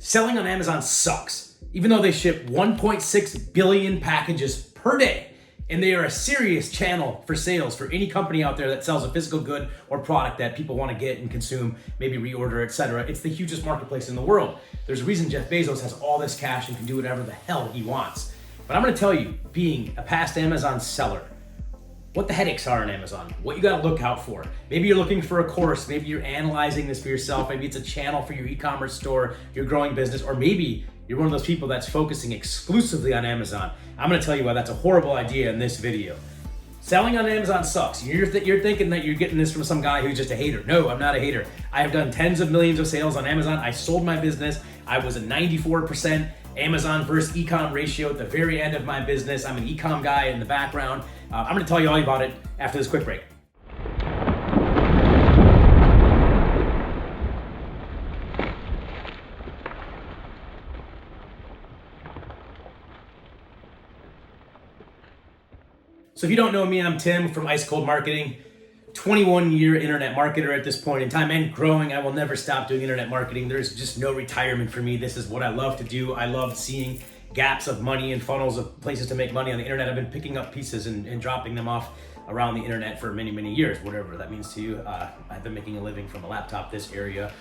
Selling on Amazon sucks, even though they ship 1.6 billion packages per day, and they are a serious channel for sales for any company out there that sells a physical good or product that people want to get and consume, maybe reorder, etc. It's the hugest marketplace in the world. There's a reason Jeff Bezos has all this cash and can do whatever the hell he wants. But I'm going to tell you, being a past Amazon seller, what the headaches are on Amazon, what you got to look out for. Maybe you're looking for a course, maybe you're analyzing this for yourself, maybe it's a channel for your e-commerce store, your growing business, or maybe you're one of those people that's focusing exclusively on Amazon. I'm going to tell you why that's a horrible idea in this video. Selling on Amazon sucks. You're thinking that you're getting this from some guy who's just a hater. No, I'm not a hater. I have done tens of millions of sales on Amazon. I sold my business. I was a 94% Amazon versus e-com ratio at the very end of my business. I'm an e-com guy in the background. I'm going to tell you all about it after this quick break. So if you don't know me, I'm Tim from Ice Cold Marketing, 21-year internet marketer at this point in time and growing. I will never stop doing internet marketing. There's just no retirement for me. This is what I love to do. I love seeing gaps of money and funnels of places to make money on the internet. I've been picking up pieces and dropping them off around the internet for many, many years, whatever that means to you. I've been making a living from a laptop, this area,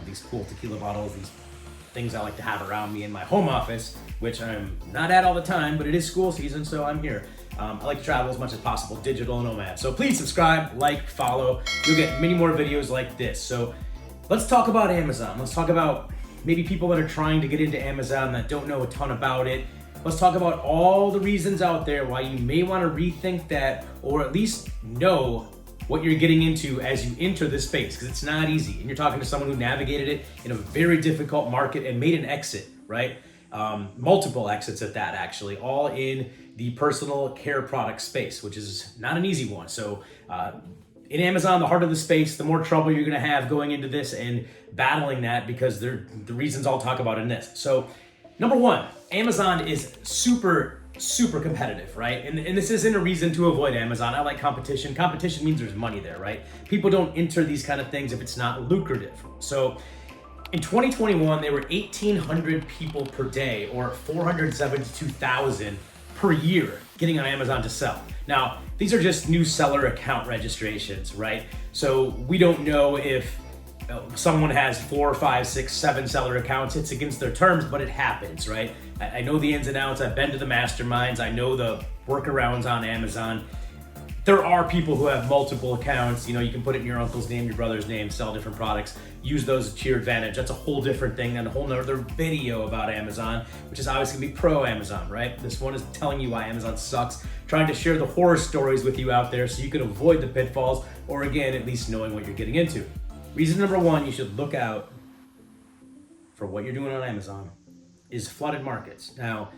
these cool tequila bottles, these things I like to have around me in my home office, which I'm not at all the time, but it is school season, so I'm here. I like to travel as much as possible, digital nomad. So please subscribe, like, follow. You'll get many more videos like this. So let's talk about Amazon. Let's talk about maybe people that are trying to get into Amazon that don't know a ton about it. Let's talk about all the reasons out there why you may want to rethink that, or at least know what you're getting into as you enter this space, because it's not easy. And you're talking to someone who navigated it in a very difficult market and made an exit, right? Multiple exits at that, actually, all in the personal care product space, which is not an easy one. So in Amazon, the harder the space, the more trouble you're gonna have going into this and battling that, because they're the reasons I'll talk about in this. So number one, Amazon is super competitive, right? And this isn't a reason to avoid Amazon. I like competition. Competition means there's money there, right? People don't enter these kind of things if it's not lucrative. So in 2021, there were 1,800 people per day, or 472,000 per year getting on Amazon to sell. Now, these are just new seller account registrations, right? So we don't know if someone has 4, 5, 6, 7 seller accounts. It's against their terms, but it happens, right? I know the ins and outs. I've been to the masterminds. I know the workarounds on Amazon. There are people who have multiple accounts. You know, you can put it in your uncle's name, your brother's name, sell different products, use those to your advantage. That's a whole different thing and a whole nother video about Amazon, which is obviously gonna be pro Amazon, right? This one is telling you why Amazon sucks, trying to share the horror stories with you out there so you can avoid the pitfalls, or again, at least knowing what you're getting into. Reason number one, you should look out for what you're doing on Amazon is flooded markets. Now,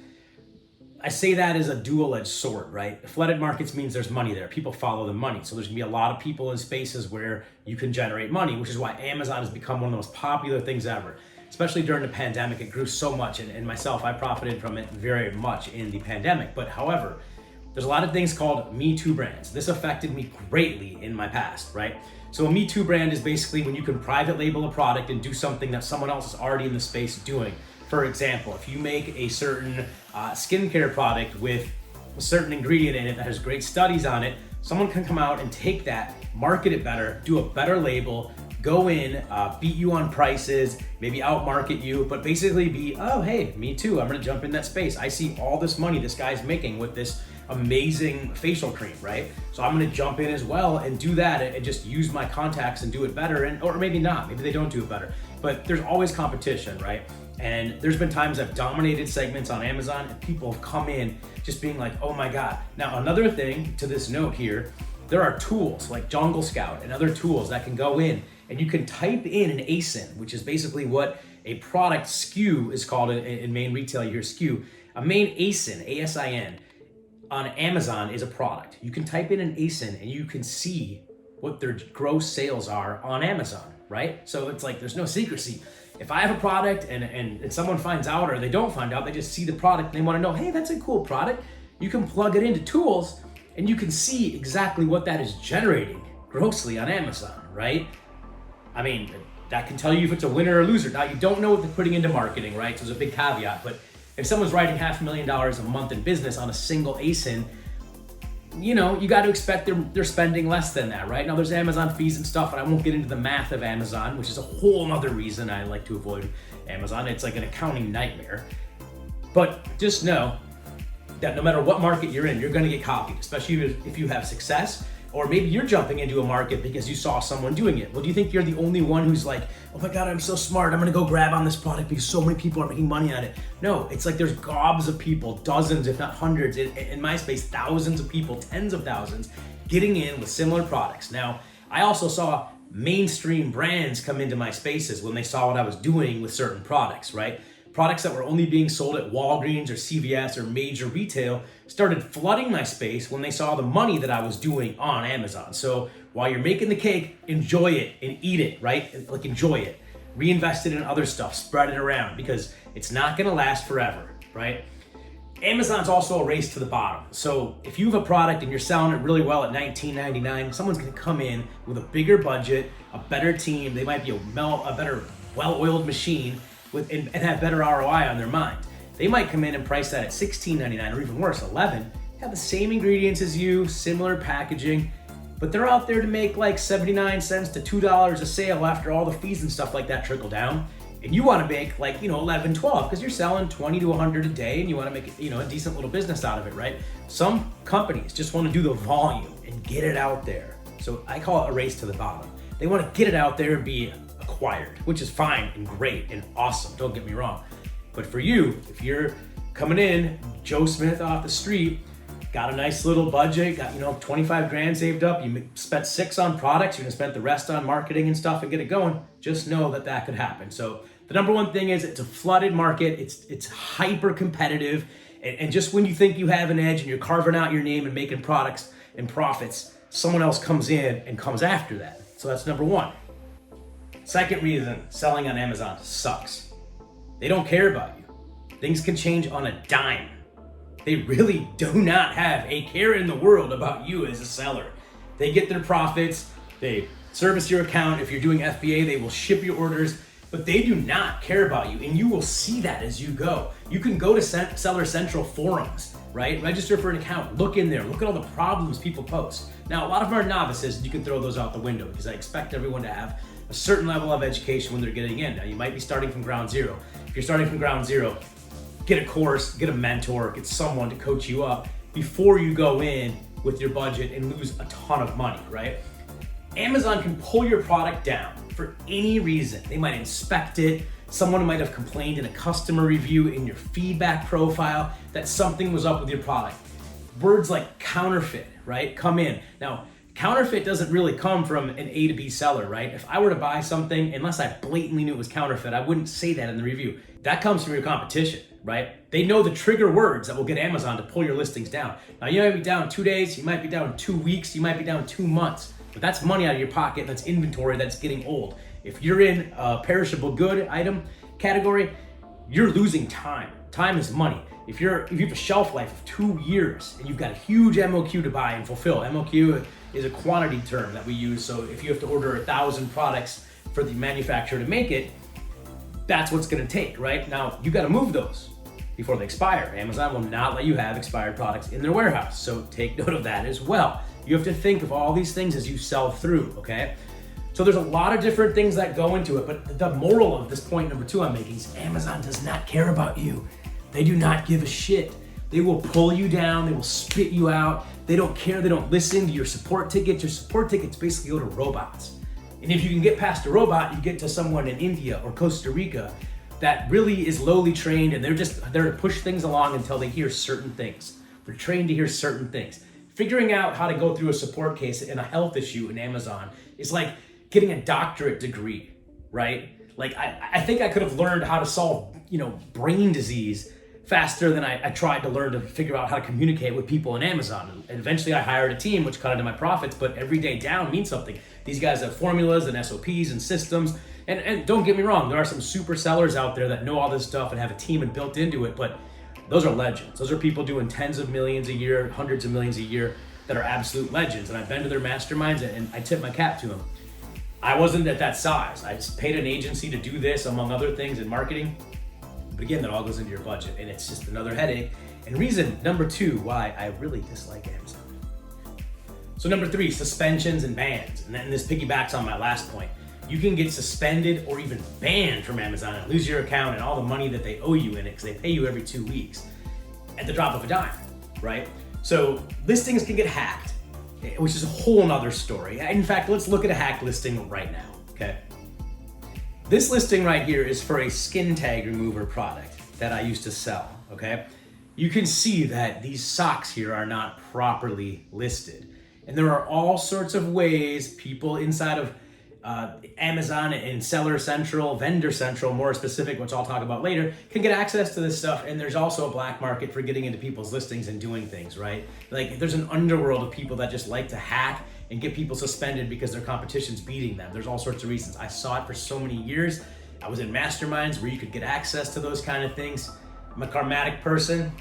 I say that as a dual-edged sword, right? Flooded markets means there's money there. People follow the money. So there's gonna be a lot of people in spaces where you can generate money, which is why Amazon has become one of the most popular things ever. Especially during the pandemic, it grew so much. And myself, I profited from it very much in the pandemic. But however, there's a lot of things called Me Too brands. This affected me greatly in my past, right? So a Me Too brand is basically when you can private label a product and do something that someone else is already in the space doing. For example, if you make a certain skincare product with a certain ingredient in it that has great studies on it, someone can come out and take that, market it better, do a better label, go in, beat you on prices, maybe outmarket you, but basically be, oh, hey, me too, I'm gonna jump in that space. I see all this money this guy's making with this amazing facial cream, right? So I'm gonna jump in as well and do that and just use my contacts and do it better, and or maybe not, maybe they don't do it better, but there's always competition, right? And there's been times I've dominated segments on Amazon and people have come in just being like, oh my God. Now, another thing to this note here, there are tools like Jungle Scout and other tools that can go in and you can type in an ASIN, which is basically what a product SKU is called in main retail. You hear SKU. A main ASIN, A-S-I-N, on Amazon is a product. You can type in an ASIN and you can see what their gross sales are on Amazon, right? So it's like there's no secrecy. If I have a product and someone finds out or they don't find out, they just see the product and they want to know, hey, that's a cool product. You can plug it into tools and you can see exactly what that is generating grossly on Amazon, right? I mean, that can tell you if it's a winner or loser. Now, you don't know what they're putting into marketing, right? So there's a big caveat, but if someone's writing $500,000 a month in business on a single ASIN, you got to expect they're spending less than that, right? Now, there's Amazon fees and stuff, and I won't get into the math of Amazon, which is a whole other reason I like to avoid Amazon. It's like an accounting nightmare. But just know that no matter what market you're in, you're going to get copied, especially if you have success, or maybe you're jumping into a market because you saw someone doing it. Well, do you think you're the only one who's like, oh my God, I'm so smart, I'm going to go grab on this product because so many people are making money on it? No, it's like there's gobs of people, dozens, if not hundreds, in my space, thousands of people, tens of thousands, getting in with similar products. Now, I also saw mainstream brands come into my spaces when they saw what I was doing with certain products, right? Products that were only being sold at Walgreens or CVS or major retail started flooding my space when they saw the money that I was doing on Amazon. So while you're making the cake, enjoy it and eat it, right? Like, enjoy it. Reinvest it in other stuff, spread it around, because it's not gonna last forever, right? Amazon's also a race to the bottom. So if you have a product and you're selling it really well at $19.99, someone's gonna come in with a bigger budget, a better team, they might be a better well-oiled machine, and have better ROI on their mind. They might come in and price that at $16.99 or even worse, $11, have the same ingredients as you, similar packaging, but they're out there to make like 79 cents to $2 a sale after all the fees and stuff like that trickle down. And you want to make like, 11, 12, because you're selling 20 to 100 a day and you want to make, a decent little business out of it, right? Some companies just want to do the volume and get it out there. So I call it a race to the bottom. They want to get it out there and be acquired, which is fine and great and awesome, don't get me wrong. But for you, if you're coming in, Joe Smith off the street, got a nice little budget, got 25 grand saved up, you spent 6 on products, you're gonna spend the rest on marketing and stuff and get it going, just know that could happen. So the number one thing is it's a flooded market, it's hyper competitive, and just when you think you have an edge and you're carving out your name and making products and profits, someone else comes in and comes after that. So that's number one. Second reason selling on Amazon sucks. They don't care about you. Things can change on a dime. They really do not have a care in the world about you as a seller. They get their profits, they service your account. If you're doing FBA, they will ship your orders, but they do not care about you, and you will see that as you go. You can go to Seller Central forums, right? Register for an account, look in there, look at all the problems people post. Now, a lot of them are novices, and you can throw those out the window because I expect everyone to have a certain level of education when they're getting in. Now, you might be starting from ground zero. If you're starting from ground zero, get a course, get a mentor, get someone to coach you up before you go in with your budget and lose a ton of money, right? Amazon can pull your product down for any reason. They might inspect it. Someone might have complained in a customer review in your feedback profile that something was up with your product. Words like counterfeit, right, come in. Now, counterfeit doesn't really come from an A to B seller, right? If I were to buy something, unless I blatantly knew it was counterfeit, I wouldn't say that in the review. That comes from your competition, right? They know the trigger words that will get Amazon to pull your listings down. Now, you might be down 2 days, you might be down 2 weeks, you might be down 2 months, but that's money out of your pocket, that's inventory that's getting old. If you're in a perishable good item category, you're losing time. Time is money. If you have a shelf life of 2 years and you've got a huge MOQ to buy and fulfill, MOQ is a quantity term that we use. So if you have to order 1,000 products for the manufacturer to make it, that's what's gonna take, right? Now, you gotta move those before they expire. Amazon will not let you have expired products in their warehouse. So take note of that as well. You have to think of all these things as you sell through, okay? So there's a lot of different things that go into it, but the moral of this point number 2 I'm making is Amazon does not care about you. They do not give a shit. They will pull you down, they will spit you out. They don't care, they don't listen to your support tickets. Your support tickets basically go to robots. And if you can get past a robot, you get to someone in India or Costa Rica that really is lowly trained, and they're there to push things along until they hear certain things. They're trained to hear certain things. Figuring out how to go through a support case in a health issue in Amazon is like getting a doctorate degree, right? Like I think I could have learned how to solve, brain disease faster than I tried to learn to figure out how to communicate with people in Amazon. And eventually I hired a team, which cut into my profits, but every day down means something. These guys have formulas and SOPs and systems. And don't get me wrong, there are some super sellers out there that know all this stuff and have a team and built into it, but those are legends. Those are people doing tens of millions a year, hundreds of millions a year that are absolute legends. And I've been to their masterminds and I tip my cap to them. I wasn't at that size. I just paid an agency to do this, among other things, in marketing. But again, that all goes into your budget, and it's just another headache. And reason number 2 why I really dislike Amazon. So number 3, suspensions and bans. And then this piggybacks on my last point. You can get suspended or even banned from Amazon and lose your account and all the money that they owe you in it, because they pay you every 2 weeks at the drop of a dime, right? So listings can get hacked, which is a whole nother story. In fact, let's look at a hacked listing right now, okay? This listing right here is for a skin tag remover product that I used to sell, okay? You can see that these socks here are not properly listed. And there are all sorts of ways people inside of Amazon and Seller Central, Vendor Central, more specific, which I'll talk about later, can get access to this stuff. And there's also a black market for getting into people's listings and doing things, right? Like there's an underworld of people that just like to hack and get people suspended because their competition's beating them. There's all sorts of reasons. I saw it for so many years. I was in masterminds where you could get access to those kind of things. I'm a karmatic person.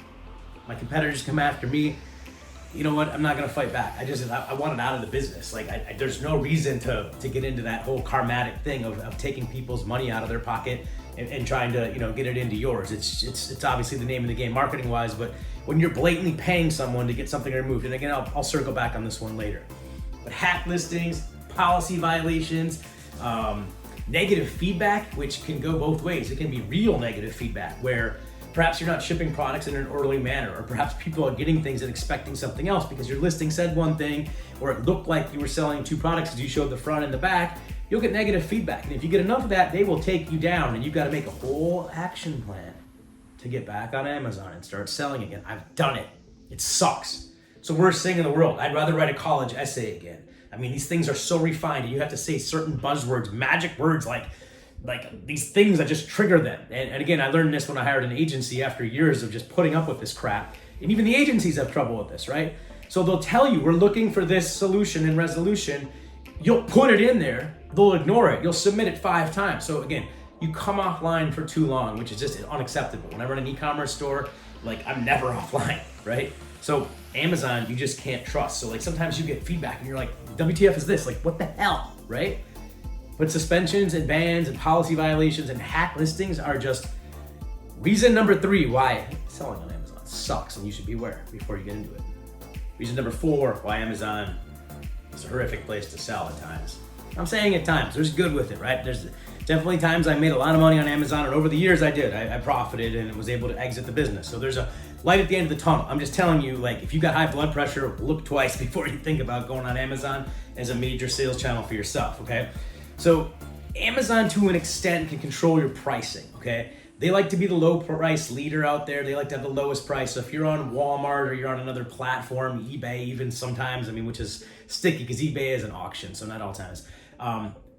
My competitors come after me. You know what? I'm not gonna fight back. I want it out of the business. Like there's no reason to get into that whole karmatic thing of taking people's money out of their pocket and trying to get it into yours. It's obviously the name of the game marketing wise, but when you're blatantly paying someone to get something removed, and again I'll circle back on this one later. But hack listings, policy violations, negative feedback, which can go both ways. It can be real negative feedback where perhaps you're not shipping products in an orderly manner, or perhaps people are getting things and expecting something else because your listing said one thing, or it looked like you were selling 2 products because you showed the front and the back. You'll get negative feedback. And if you get enough of that, they will take you down, and you've got to make a whole action plan to get back on Amazon and start selling again. I've done it. It sucks. It's the worst thing in the world. I'd rather write a college essay again. I mean, these things are so refined, and you have to say certain buzzwords, magic words like these things that just trigger them. And again, I learned this when I hired an agency after years of just putting up with this crap. And even the agencies have trouble with this, right? So they'll tell you, we're looking for this solution and resolution. You'll put it in there, they'll ignore it. You'll submit it 5 times. So again, you come offline for too long, which is just unacceptable. When I run an e-commerce store, I'm never offline, right? So Amazon, you just can't trust. So sometimes you get feedback and you're like, WTF is this? What the hell, right? But suspensions and bans and policy violations and hack listings are just reason number 3 why selling on Amazon sucks and you should beware before you get into it. Reason number 4 why Amazon is a horrific place to sell at times. I'm saying at times, there's good with it, right? There's definitely times I made a lot of money on Amazon, and over the years I did. I profited and was able to exit the business. So there's a light at the end of the tunnel. I'm just telling you, if you got high blood pressure, look twice before you think about going on Amazon as a major sales channel for yourself, okay? So Amazon, to an extent, can control your pricing, okay? They like to be the low price leader out there. They like to have the lowest price. So if you're on Walmart or you're on another platform, eBay even sometimes, which is sticky because eBay is an auction, so not all times.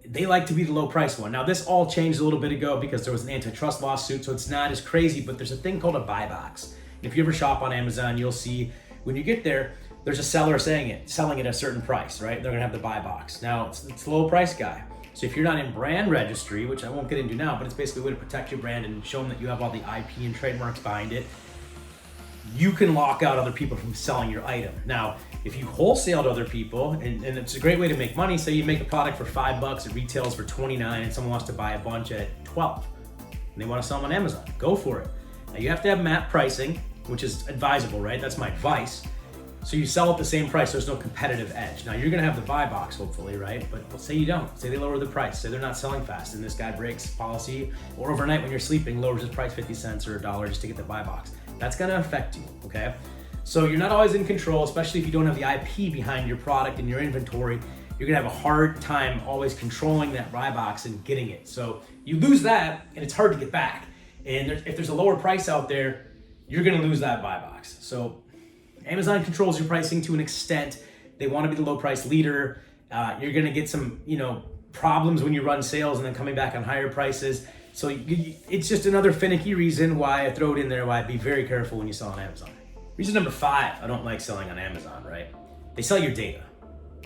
They like to be the low price one. Now this all changed a little bit ago because there was an antitrust lawsuit, so it's not as crazy, but there's a thing called a buy box. If you ever shop on Amazon, you'll see when you get there, there's a seller selling it at a certain price, right? They're gonna have the buy box. Now it's the low price guy. So if you're not in brand registry, which I won't get into now, but it's basically a way to protect your brand and show them that you have all the IP and trademarks behind it, you can lock out other people from selling your item. Now, if you wholesale to other people, and it's a great way to make money, say you make a product for $5, it retails for $29, and someone wants to buy a bunch at $12, and they want to sell them on Amazon, go for it. Now you have to have MAP pricing, which is advisable, right? That's my advice. So you sell at the same price, there's no competitive edge. Now you're gonna have the buy box, hopefully, right? But say you don't, say they lower the price, say they're not selling fast and this guy breaks policy, or overnight when you're sleeping, lowers his price 50 cents or $1 just to get the buy box. That's gonna affect you, okay? So you're not always in control, especially if you don't have the IP behind your product and your inventory. You're gonna have a hard time always controlling that buy box and getting it. So you lose that and it's hard to get back. And if there's a lower price out there, you're gonna lose that buy box. So Amazon controls your pricing to an extent. They want to be the low price leader. You're going to get some, problems when you run sales and then coming back on higher prices. So it's just another finicky reason why I throw it in there, why I'd be very careful when you sell on Amazon. Reason number 5, I don't like selling on Amazon, right? They sell your data.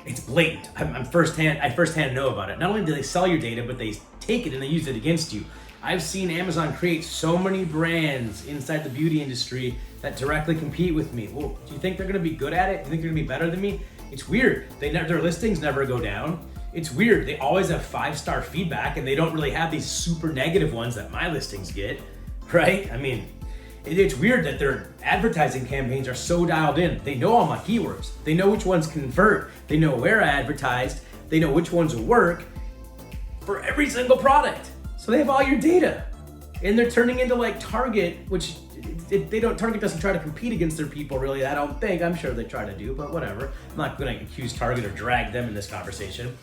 It's blatant. I firsthand know about it. Not only do they sell your data, but they take it and they use it against you. I've seen Amazon create so many brands inside the beauty industry that directly compete with me. Well, do you think they're gonna be good at it? Do you think they're gonna be better than me? It's weird. Their listings never go down. it's weird. They always have 5-star feedback and they don't really have these super negative ones that my listings get, right? I mean, it's weird that their advertising campaigns are so dialed in. They know all my keywords. They know which ones convert. They know where I advertised. They know which ones work for every single product. So they have all your data. And they're turning into like Target, which Target doesn't try to compete against their people really, I don't think. I'm sure they try to do, but whatever. I'm not gonna accuse Target or drag them in this conversation.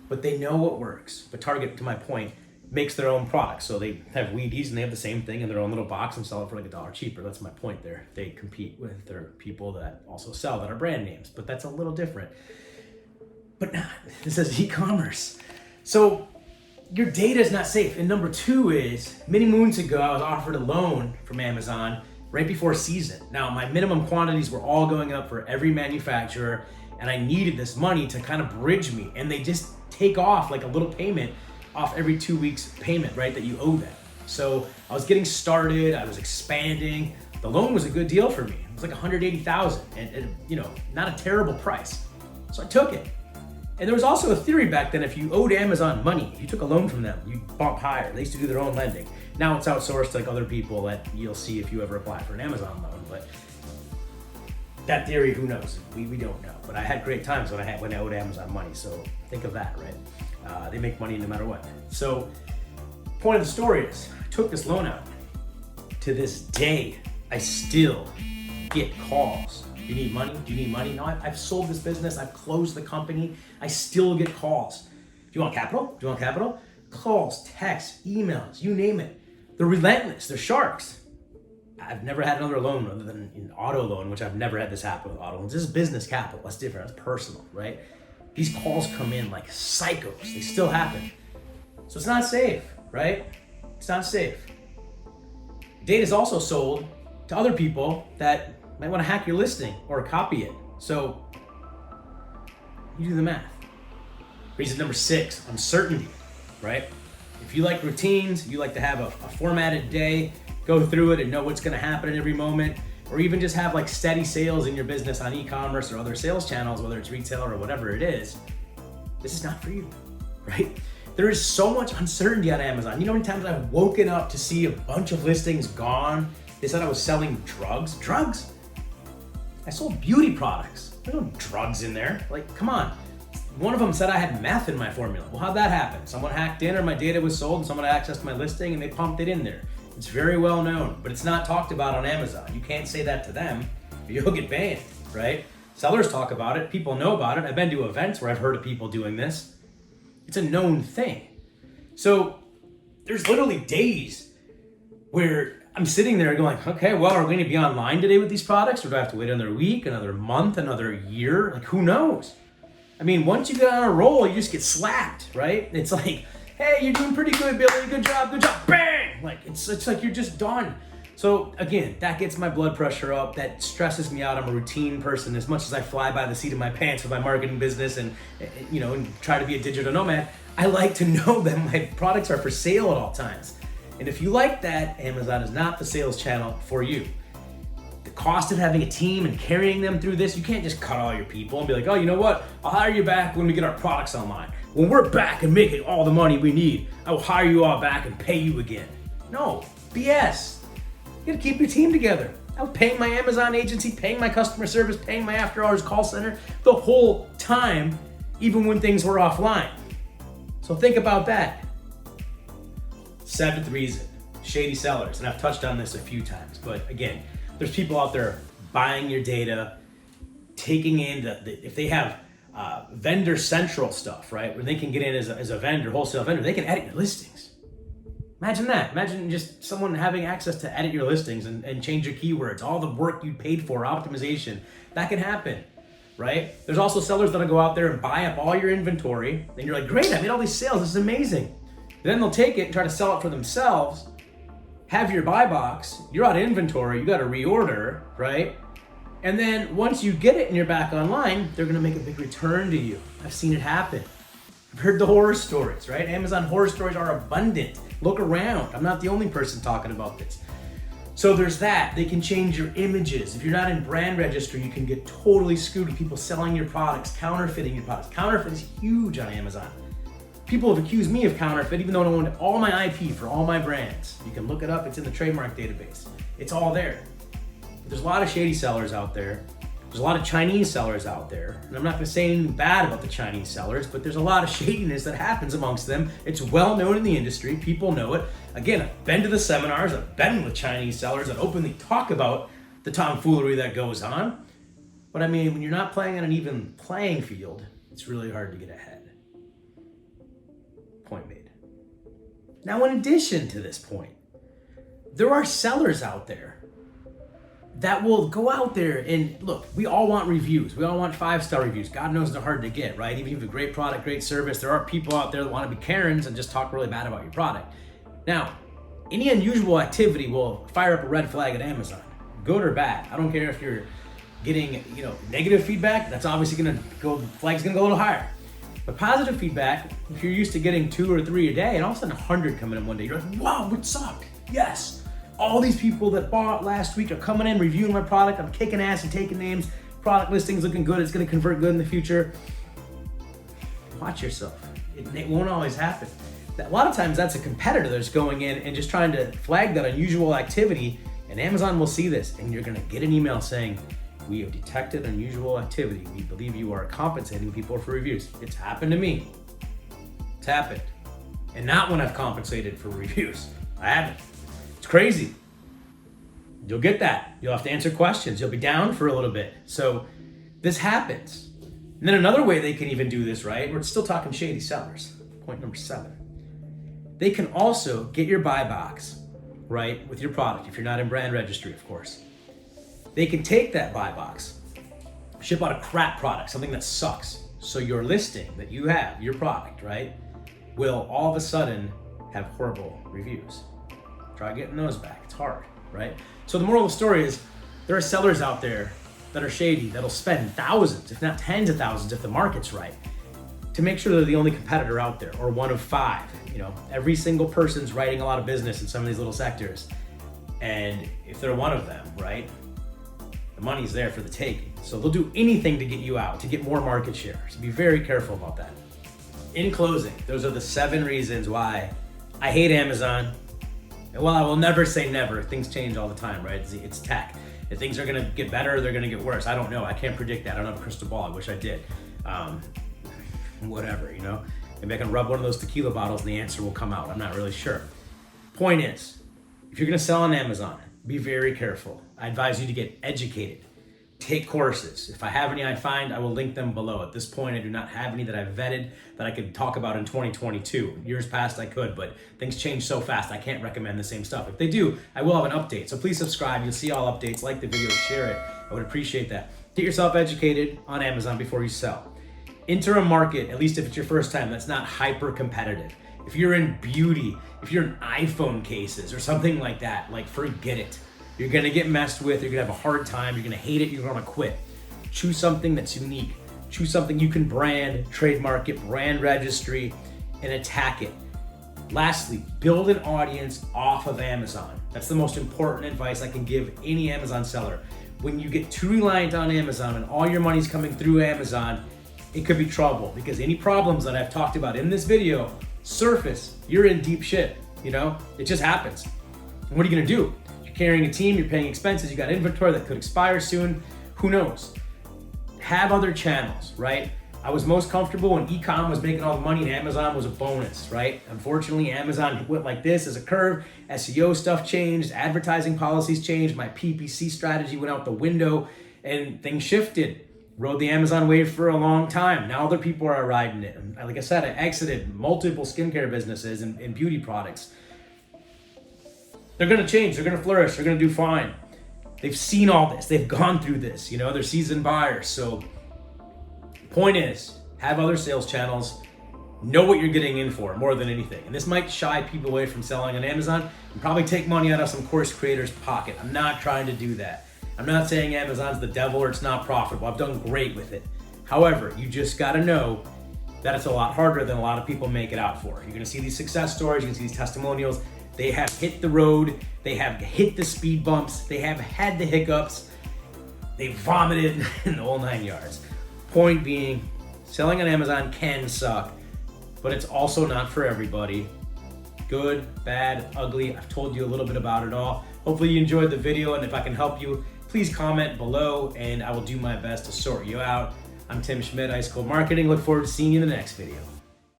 But they know what works. But Target, to my point, makes their own products. So they have Wheaties and they have the same thing in their own little box and sell it for like $1 cheaper. That's my point there. They compete with their people that also sell that are brand names, but that's a little different. But not, this is e-commerce. So your data is not safe. And number 2 is, many moons ago, I was offered a loan from Amazon right before season. Now, my minimum quantities were all going up for every manufacturer, and I needed this money to kind of bridge me. And they just take off like a little payment off every 2 weeks payment, right, that you owe them. So I was getting started, I was expanding. The loan was a good deal for me. It was like $180,000 and not a terrible price. So I took it. And there was also a theory back then, if you owed Amazon money, if you took a loan from them, you'd bump higher. They used to do their own lending. Now it's outsourced to like other people that you'll see if you ever apply for an Amazon loan. But that theory, who knows? We don't know. But I had great times when I owed Amazon money. So think of that, right? They make money no matter what. So point of the story is, I took this loan out. To this day, I still get calls. Do you need money? Do you need money? No, I've sold this business. I've closed the company. I still get calls. Do you want capital? Do you want capital? Calls, texts, emails, you name it. They're relentless. They're sharks. I've never had another loan other than an auto loan, which I've never had this happen with auto loans. This is business capital. That's different. That's personal, right? These calls come in like psychos. They still happen. So it's not safe, right? It's not safe. Data is also sold to other people that might want to hack your listing or copy it. So you do the math. Reason number 6, uncertainty, right? If you like routines, you like to have a formatted day, go through it and know what's going to happen at every moment, or even just have like steady sales in your business on e-commerce or other sales channels, whether it's retail or whatever it is, this is not for you, right? There is so much uncertainty on Amazon. You know how many times I've woken up to see a bunch of listings gone? They said I was selling drugs. Drugs? I sold beauty products. There's no drugs in there. Like, come on. One of them said I had meth in my formula. Well, how'd that happen? Someone hacked in or my data was sold and someone accessed my listing and they pumped it in there. It's very well known, but it's not talked about on Amazon. You can't say that to them or you'll get banned, right? Sellers talk about it. People know about it. I've been to events where I've heard of people doing this. It's a known thing. So there's literally days where I'm sitting there going, okay, well, are we going to be online today with these products? Or do I have to wait another week, another month, another year? Like, who knows? I mean, once you get on a roll, you just get slapped, right? It's like, hey, you're doing pretty good, Billy. Good job. Bang! Like, it's like you're just done. So again, that gets my blood pressure up. That stresses me out. I'm a routine person. As much as I fly by the seat of my pants with my marketing business and try to be a digital nomad, I like to know that my products are for sale at all times. And if you like that, Amazon is not the sales channel for you. The cost of having a team and carrying them through this, you can't just cut all your people and be like, oh, you know what? I'll hire you back when we get our products online. When we're back and making all the money we need, I will hire you all back and pay you again. No, BS. You gotta keep your team together. I was paying my Amazon agency, paying my customer service, paying my after hours call center the whole time, even when things were offline. So think about that. 7th reason, Shady Sellers. And I've touched on this a few times, but again, there's people out there buying your data, taking in if they have vendor central stuff, right? Where they can get in as a vendor, wholesale vendor, they can edit your listings. Imagine that. Imagine just someone having access to edit your listings and change your keywords, all the work you paid for, optimization. That can happen, right? There's also sellers that'll go out there and buy up all your inventory, and you're like, great, I made all these sales, this is amazing. Then they'll take it and try to sell it for themselves, have your buy box, you're out of inventory, you got to reorder, right? And then once you get it and you're back online, they're going to make a big return to you. I've seen it happen. I've heard the horror stories, right? Amazon horror stories are abundant. Look around. I'm not the only person talking about this. So there's that. They can change your images. If you're not in brand registry, you can get totally screwed with people selling your products, counterfeiting your products. Counterfeit is huge on Amazon. People have accused me of counterfeit, even though I owned all my IP for all my brands. You can look it up, it's in the trademark database. It's all there. But there's a lot of shady sellers out there. There's a lot of Chinese sellers out there. And I'm not gonna say anything bad about the Chinese sellers, but there's a lot of shadiness that happens amongst them. It's well known in the industry, people know it. Again, I've been to the seminars, I've been with Chinese sellers that openly talk about the tomfoolery that goes on. But I mean, when you're not playing on an even playing field, it's really hard to get ahead. Point made. Now, in addition to this point, there are sellers out there that will go out there and look, we all want reviews. We all want 5-star reviews. God knows they're hard to get, right? Even if you have a great product, great service, there are people out there that want to be Karens and just talk really bad about your product. Now, any unusual activity will fire up a red flag at Amazon, good or bad. I don't care if you're getting, negative feedback, that's obviously gonna go, the flag's gonna go a little higher. But positive feedback, if you're used to getting 2 or 3 a day and all of a sudden 100 coming in one day, you're like, wow, what's up? Yes. All these people that bought last week are coming in, reviewing my product. I'm kicking ass and taking names. Product listings looking good. It's gonna convert good in the future. Watch yourself. It won't always happen. A lot of times that's a competitor that's going in and just trying to flag that unusual activity, and Amazon will see this and you're gonna get an email saying, we have detected unusual activity. We believe you are compensating people for reviews. It's happened to me. It's happened. And not when I've compensated for reviews. I haven't. It's crazy. You'll get that. You'll have to answer questions. You'll be down for a little bit. So this happens. And then another way they can even do this, right? We're still talking shady sellers. Point number 7. They can also get your buy box, right, with your product, if you're not in brand registry, of course. They can take that buy box, ship out a crap product, something that sucks. So your listing that you have, your product, right, will all of a sudden have horrible reviews. Try getting those back. It's hard, right? So the moral of the story is there are sellers out there that are shady, that'll spend thousands, if not tens of thousands, if the market's right, to make sure they're the only competitor out there, or one of 5. Every single person's writing a lot of business in some of these little sectors. And if they're one of them, right, the money's there for the taking. So they'll do anything to get you out, to get more market share. So be very careful about that. In closing, those are the 7 reasons why I hate Amazon. And while I will never say never, things change all the time, right? It's tech. If things are gonna get better, or they're gonna get worse. I don't know, I can't predict that. I don't have a crystal ball, I wish I did. Whatever, Maybe I can rub one of those tequila bottles and the answer will come out. I'm not really sure. Point is, if you're gonna sell on Amazon, be very careful. I advise you to get educated. Take courses. If I have any I find, I will link them below. At this point, I do not have any that I've vetted that I could talk about in 2022. Years past I could, but things change so fast, I can't recommend the same stuff. If they do, I will have an update. So please subscribe. You'll see all updates. Like the video, share it. I would appreciate that. Get yourself educated on Amazon before you sell. Enter a market, at least if it's your first time, that's not hyper competitive. If you're in beauty, if you're in iPhone cases or something like that, forget it. You're gonna get messed with, you're gonna have a hard time, you're gonna hate it, you're gonna quit. Choose something that's unique. Choose something you can brand, trademark it, brand registry, and attack it. Lastly, build an audience off of Amazon. That's the most important advice I can give any Amazon seller. When you get too reliant on Amazon and all your money's coming through Amazon, it could be trouble, because any problems that I've talked about in this video surface, you're in deep shit, It just happens. And what are you gonna do? Carrying a team, you're paying expenses, you got inventory that could expire soon, who knows? Have other channels, right? I was most comfortable when e-com was making all the money and Amazon was a bonus, right? Unfortunately, Amazon went like this as a curve, SEO stuff changed, advertising policies changed, my PPC strategy went out the window, and things shifted. Rode the Amazon wave for a long time. Now other people are riding it. And like I said, I exited multiple skincare businesses and beauty products. They're gonna change, they're gonna flourish, they're gonna do fine. They've seen all this, they've gone through this, they're seasoned buyers. So point is, have other sales channels, know what you're getting in for more than anything. And this might shy people away from selling on Amazon and probably take money out of some course creators' pocket. I'm not trying to do that. I'm not saying Amazon's the devil or it's not profitable. I've done great with it. However, you just gotta know that it's a lot harder than a lot of people make it out for. You're gonna see these success stories, you're gonna see these testimonials. They have hit the road, they have hit the speed bumps, they have had the hiccups, they vomited in the whole 9 yards. Point being, selling on Amazon can suck, but it's also not for everybody. Good, bad, ugly, I've told you a little bit about it all. Hopefully you enjoyed the video, and if I can help you, please comment below and I will do my best to sort you out. I'm Tim Schmidt, Ice Cold Marketing. Look forward to seeing you in the next video.